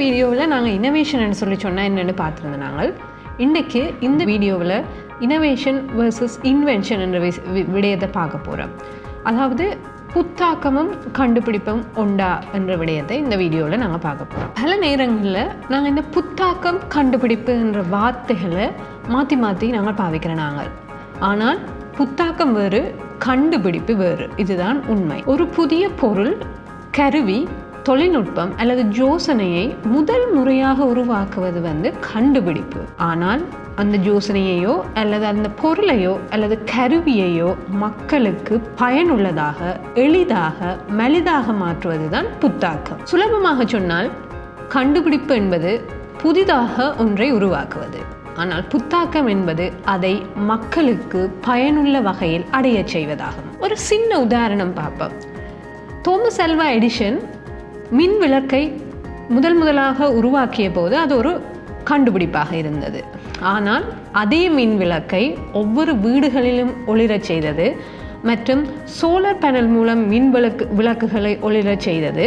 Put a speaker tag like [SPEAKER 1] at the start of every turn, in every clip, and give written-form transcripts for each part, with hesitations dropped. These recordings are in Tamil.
[SPEAKER 1] வீடியோவில் நாங்கள் இனோவேஷன் சொல்லி சொன்னால் என்னென்னு பார்த்துருந்தோம். நாங்கள் இன்றைக்கு இந்த வீடியோவில் இனோவேஷன் வர்சஸ் இன்வென்ஷன் என்ற விடயத்தை பார்க்க போகிறோம். அதாவது புத்தாக்கமும் கண்டுபிடிப்பும் உண்டா என்ற விடயத்தை இந்த வீடியோவில் நாங்கள் பார்க்க போகிறோம். பல நேரங்களில் நாங்கள் இந்த புத்தாக்கம் கண்டுபிடிப்பு என்ற வார்த்தைகளை மாற்றி மாற்றி நாங்கள் பாவிக்கிறோம் நாங்கள். ஆனால் புத்தாக்கம் வேறு, கண்டுபிடிப்பு வேறு. இதுதான் உண்மை. ஒரு புதிய பொருள், கருவி, தொழில்நுட்பம் அல்லது யோசனையை முதல் முறையாக உருவாக்குவது கண்டுபிடிப்பு. ஆனால் அந்த யோசனையையோ அல்லது அந்த பொருளையோ அல்லது கருவியையோ மக்களுக்கு பயனுள்ளதாக, எளிதாக, மலிதாக மாற்றுவது தான் புத்தாக்கம். சுலபமாக சொன்னால் கண்டுபிடிப்பு என்பது புதிதாக ஒன்றை உருவாக்குவது. ஆனால் புத்தாக்கம் என்பது அதை மக்களுக்கு பயனுள்ள வகையில் அடைய செய்வதாகும். ஒரு சின்ன உதாரணம் பார்ப்போம். தாமஸ் ஆல்வா எடிசன் மின் விளக்கை முதலாக உருவாக்கிய போது அது ஒரு கண்டுபிடிப்பாக இருந்தது. ஆனால் அதே மின் விளக்கை ஒவ்வொரு வீடுகளிலும் ஒளிரச் செய்தது மற்றும் சோலார் பேனல் மூலம் மின் விளக்குகளை ஒளிரச் செய்தது.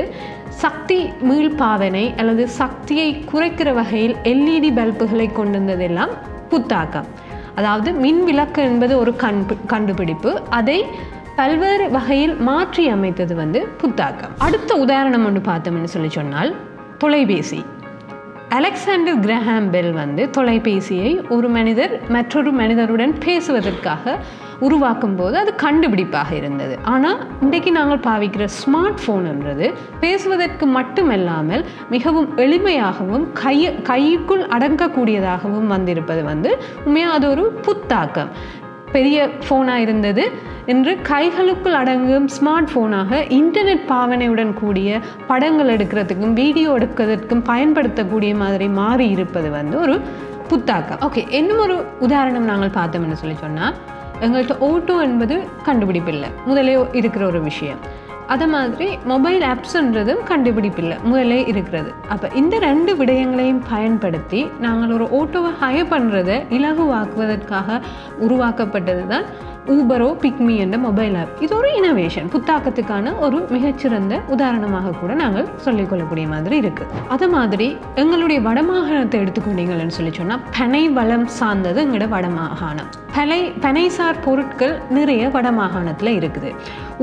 [SPEAKER 1] சக்தி மீள்பாவனை அல்லது சக்தியை குறைக்கிற வகையில் LED பல்புகளை கொண்டிருந்ததெல்லாம் புத்தாக்கம். அதாவது மின் விளக்கு என்பது ஒரு கண்டுபிடிப்பு, அதை பல்வேறு வகையில் மாற்றி அமைத்தது புத்தாக்கம். அடுத்த உதாரணம் ஒன்று பார்த்தோம்னு சொல்லி சொன்னால் தொலைபேசி. அலெக்சாண்டர் கிரஹாம் பெல் தொலைபேசியை ஒரு மனிதர் மற்றொரு மனிதருடன் பேசுவதற்காக உருவாக்கும் போது அது கண்டுபிடிப்பாக இருந்தது. ஆனால் இன்றைக்கு நாங்கள் பாவிக்கிற ஸ்மார்ட் ஃபோன் என்றது பேசுவதற்கு மட்டுமல்லாமல் மிகவும் எளிமையாகவும் கைக்குள் அடங்கக்கூடியதாகவும் வந்திருப்பது உண்மையாக அது ஒரு புத்தாக்கம். பெரிய ஃபோனாக இருந்தது இன்று கைகளுக்குள் அடங்கும் ஸ்மார்ட் ஃபோனாக இன்டர்நெட் பாவனையுடன் கூடிய படங்கள் எடுக்கிறதுக்கும் வீடியோ எடுக்கிறதுக்கும் பயன்படுத்தக்கூடிய மாதிரி மாறி இருப்பது ஒரு புத்தாக்கம். ஓகே, இன்னும் ஒரு உதாரணம் நாங்கள் பார்த்தோம்னு சொல்லி சொன்னால், எங்கள்கிட்ட ஓட்டோ என்பது கண்டுபிடிப்பு இல்லை, முதலே இருக்கிற ஒரு விஷயம். அதை மாதிரி மொபைல் ஆப்ஸ்ன்றதும் கண்டுபிடிப்பில்லை, முதலே இருக்கிறது. அப்போ இந்த ரெண்டு விடயங்களையும் பயன்படுத்தி நாங்கள் ஒரு ஓட்டோவை ஹையர் பண்ணுறதை இலகுவாக்குவதற்காக உருவாக்கப்பட்டது தான் ஊபரோ பிக்மி என்ற மொபைல் ஆப். இது ஒரு இனோவேஷன், புத்தாக்கத்துக்கான ஒரு மிகச்சிறந்த உதாரணமாக கூட நாங்கள் சொல்லிக்கொள்ளக்கூடிய மாதிரி இருக்குது. அது மாதிரி எங்களுடைய வடமாகாணத்தை எடுத்துக்கொண்டீங்கன்னு சொல்லி சொன்னால், பனை வளம் சார்ந்தது எங்களோட வடமாகாணம். பனைசார் பொருட்கள் நிறைய வடமாகாணத்தில் இருக்குது.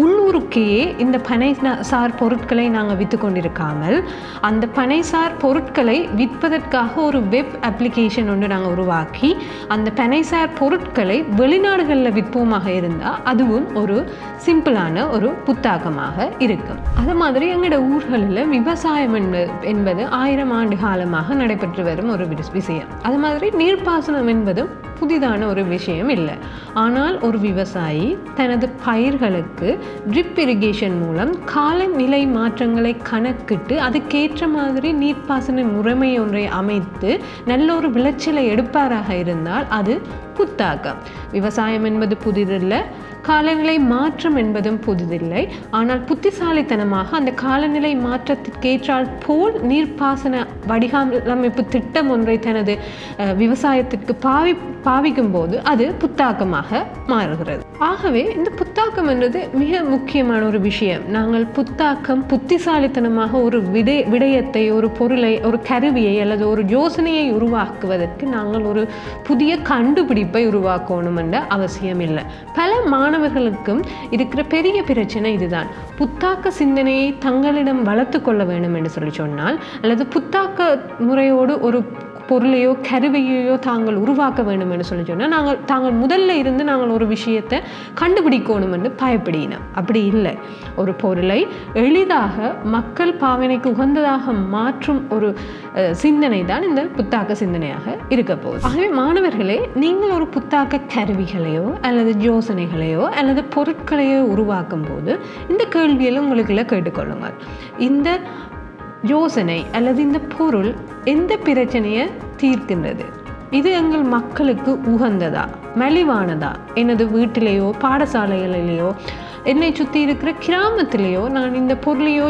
[SPEAKER 1] உள்ளூருக்கே இந்த பனைசார் பொருட்களை நாங்கள் விற்று கொண்டிருக்காமல் அந்த பனைசார் பொருட்களை விற்பதற்காக ஒரு வெப் அப்ளிகேஷன் ஒன்று நாங்கள் உருவாக்கி அந்த பனைசார் பொருட்களை வெளிநாடுகளில் விற்போமாக இருந்தால் அதுவும் ஒரு சிம்பிளான ஒரு புத்தாக்கமாக இருக்கும். அது மாதிரி எங்களோட ஊர்களில் விவசாயம் என்பது 1000 ஆண்டு காலமாக நடைபெற்று வரும் ஒரு விஷயம். அது மாதிரி நீர்ப்பாசனம் என்பதும் புதிதான ஒரு விஷயம் இல்லை. ஆனால் ஒரு விவசாயி தனது பயிர்களுக்கு ட்ரிப் இரிகேஷன் மூலம் காலநிலை மாற்றங்களை கணக்கிட்டு அதுக்கேற்ற மாதிரி நீர்ப்பாசன முறைமை ஒன்றை அமைத்து நல்ல ஒரு விளைச்சலை எடுப்பாராக இருந்தால் அது புத்தாக்கம். விவசாயம் என்பது புதிதில்லை, காலநிலை மாற்றம் என்பதும் புதிதில்லை. ஆனால் புத்திசாலித்தனமாக அந்த காலநிலை மாற்றத்திற்கேற்றால் போல் நீர்ப்பாசன வடிகாலமைப்பு திட்டம் ஒன்றை தனது விவசாயத்திற்கு பாவிக்கும் போது அது புத்தாக்கமாக மாறுகிறது. ஆகவே இந்த புத்தாக்கம் என்றது மிக முக்கியமான ஒரு விஷயம். நாங்கள் புத்தாக்கம் புத்திசாலித்தனமாக ஒரு விடயத்தை, ஒரு பொருளை, ஒரு கருவியை அல்லது ஒரு யோசனையை உருவாக்குவதற்கு நாங்கள் ஒரு புதிய கண்டுபிடிப்பை உருவாக்கணும் என்ற அவசியம் இல்லை. பல மாணவர்களுக்கும் இருக்கிற பெரிய பிரச்சனை இதுதான். புத்தாக்க சிந்தனையை தங்களிடம் வளர்த்து கொள்ள வேண்டும் என்று சொல்லி சொன்னால், அல்லது புத்தாக்க முறையோடு ஒரு பொருளையோ கருவியையோ தாங்கள் உருவாக்க வேண்டும் என்று சொல்லி சொன்னால் தாங்கள் முதல்ல இருந்து நாங்கள் ஒரு விஷயத்தை கண்டுபிடிக்கணும் என்று பயப்படினோம். அப்படி இல்லை. ஒரு பொருளை எளிதாக மக்கள் பாவனைக்கு உகந்ததாக மாற்றும் ஒரு சிந்தனை தான் இந்த புத்தாக்க சிந்தனையாக இருக்க போகுது. ஆகவே மாணவர்களே, நீங்கள் ஒரு புத்தாக்க கருவிகளையோ அல்லது யோசனைகளையோ அல்லது பொருட்களையோ உருவாக்கும் போது இந்த கேள்வியெல்லாம் உங்களுக்குள்ள கேட்டுக்கொள்ளுங்கள். இந்த யோசனை அல்லது இந்த பொருள் எந்த பிரச்சனையை தீர்க்கின்றது? இது எங்கள் மக்களுக்கு உகந்ததா, மலிவானதா? எனது வீட்டிலேயோ பாடசாலைகளிலேயோ என்னை சுற்றி இருக்கிற கிராமத்திலேயோ நான் இந்த பொருளையோ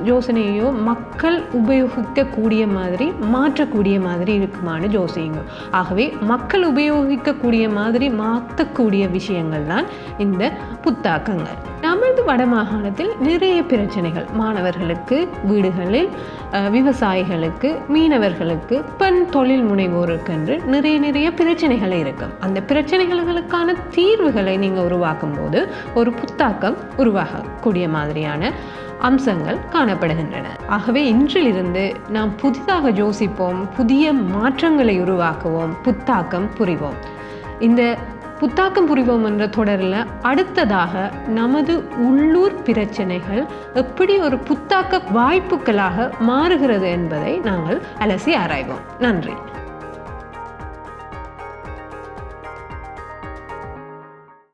[SPEAKER 1] யோசனையோ மக்கள் உபயோகிக்கக்கூடிய மாதிரி மாற்றக்கூடிய மாதிரி இருக்குமான்னு யோசிங்க. ஆகவே மக்கள் உபயோகிக்கக்கூடிய மாதிரி மாற்றக்கூடிய விஷயங்கள் தான் இந்த புத்தாக்கங்கள். நமது வடமாகாணத்தில் நிறைய பிரச்சனைகள், மாணவர்களுக்கு, வீடுகளில், விவசாயிகளுக்கு, மீனவர்களுக்கு, பெண் தொழில் முனைவோருக்கு என்று நிறைய பிரச்சனைகள் இருக்கும். அந்த பிரச்சனைகளுக்கான தீர்வுகளை நீங்கள் உருவாக்கும் போது ஒரு புத்தாக்கம் உருவாகக்கூடிய மாதிரியான அம்சங்கள் காணப்படுகின்றன. ஆகவே இன்றிலிருந்து நாம் புதிதாக யோசிப்போம், புதிய மாற்றங்களை உருவாக்குவோம், புத்தாக்கம் புரிவோம். இந்த புத்தாக்கம் புரிவோம் என்ற தொடரில் அடுத்ததாக நமது உள்ளூர் பிரச்சனைகள் எப்படி ஒரு புத்தாக்க வாய்ப்புகளாக மாறுகிறது என்பதை நாங்கள் அலசி ஆராய்வோம். நன்றி.